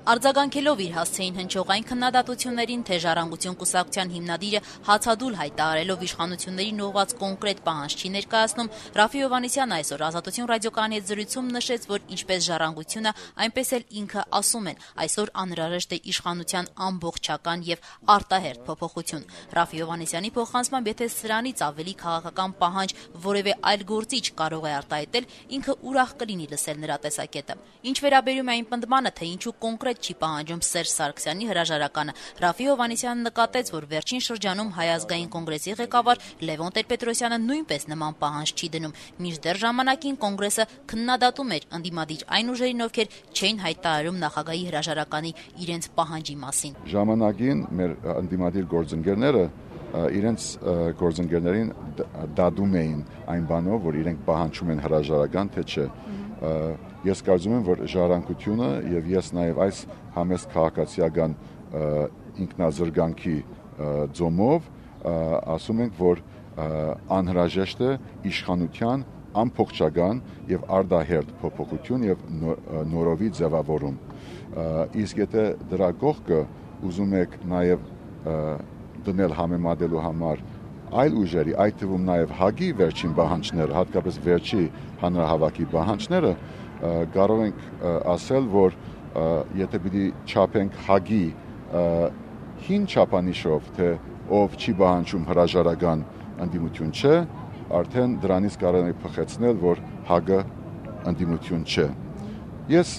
Արձագանքելով իր հասցեին հնչողային քննադատություններին, թե «Ժառանգություն» կուսակցության հիմնադիրը հացադուլ հայտարարելով իշխանություններին ուղղված կոնկրետ պահանջ չի ներկայացնում, Ռաֆֆի Հովհաննիսյանը այսօր «Ազատություն» ռադիոկայանի հետ զրույցում նշեց, որ ինչպես «Ժառանգությունը», այնպես էլ ինքը ասում են, այսօր անհրաժեշտ է իշխանության ամբողջական եւ արտահերթ փոփոխություն։ Ռաֆֆի Հովհաննիսյանի փոխանցմամբ, եթե սրանից ավելի քաղաքական պահանջ որևէ այլ գործիչ կարող է արտահայտել, ինքը ուրախ կլինի լսել նրա տեսակետը։ Ինչ վերաբերում է այն պնդմանը, թե ինչու կոնկրետ չի պահանջում Սերժ Սարգսյանի հրաժարականը, Ռաֆֆի Հովհաննիսյանը նկատեց, որ վերջին շրջանում Հայ ազգային կոնգրեսի ղեկավար Լևոն Տեր-Պետրոսյանը նույնպես նման պահանջ չի դնում, մինչդեռ ժամանակին կոնգրեսը քննադատում էր ընդդիմադիր այն ուժերին, ովքեր չէին հայտարարում նախագահի հրաժարականի իրենց պահանջի մասին։ Ժամանակին մեր ընդդիմադիր գործընկերները իրենց գործընկերներին դադում էին այն բանով, որ իրենք պահանջում են հրաժարական, թե չէ։ Ես կարծում եմ, որ Ժառանգությունը եւ ես նաեւ այս համեստ քաղաքացիական ինքնազրկանքի ձոմով ասում ենք, որ անհրաժեշտ է իշխանության ամբողջական եւ արտահերթ փոփոխություն եւ նորովի ձևավորում։ Իսկ եթե դրա կողքը ուզում եք նաեւ դնել համեմատելու համար այլ ուժերի, այդ թվում նաեւ ՀԱԳ-ի վերջին պահանջները, հատկապես վերջի հանրահավաքի պահանջները, կարող ենք ասել, որ եթե պիտի չափենք ՀԱԳ-ի հին չափանիշով, թե ով չի պահանջում հրաժարական ընդդիմություն չէ, արդեն դրանից կարող ենք փոխեցնել, որ ՀԱԳ-ը ընդդիմություն չէ։ Ես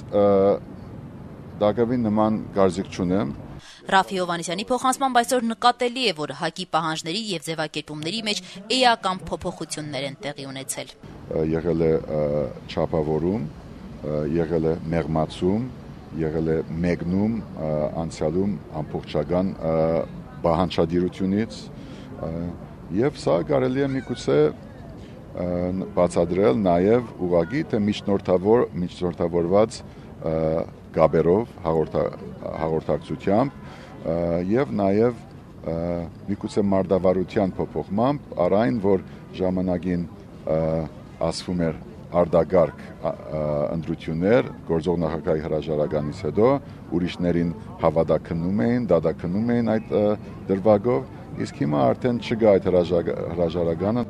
դակավին նման կարծիք չունեմ։ Ռաֆֆի Հովհաննիսյանի փոխանցմամբ այսօր նկատելի է, որ ՀԱԳ-ի պահանջների եւ ձևակերպումների մեջ էական փոփոխություններ են տեղի ունեցել։ Եղել է չափավորում, եղել է մեղմացում, եղել է մեկնում անցյալում ամբողջական պահանջադիրությունից եւ սա կարելի է միգուցե բացատրել նաեւ ուղղակի թե միջնորդավորված գաբերով հաղորդակցությամբ եւ նաեւ միգուցե մարտավարության փոփոխմամբ առայն որ ժամանակին ասվում էր արդագարգ ընտրություններ գործող նախագահի հրաժարականից հետո ուրիշներին հավատաքննում էին, դատաքննում էին այդ դրվագով, իսկ հիմա արդեն չկա այդ հրաժարականը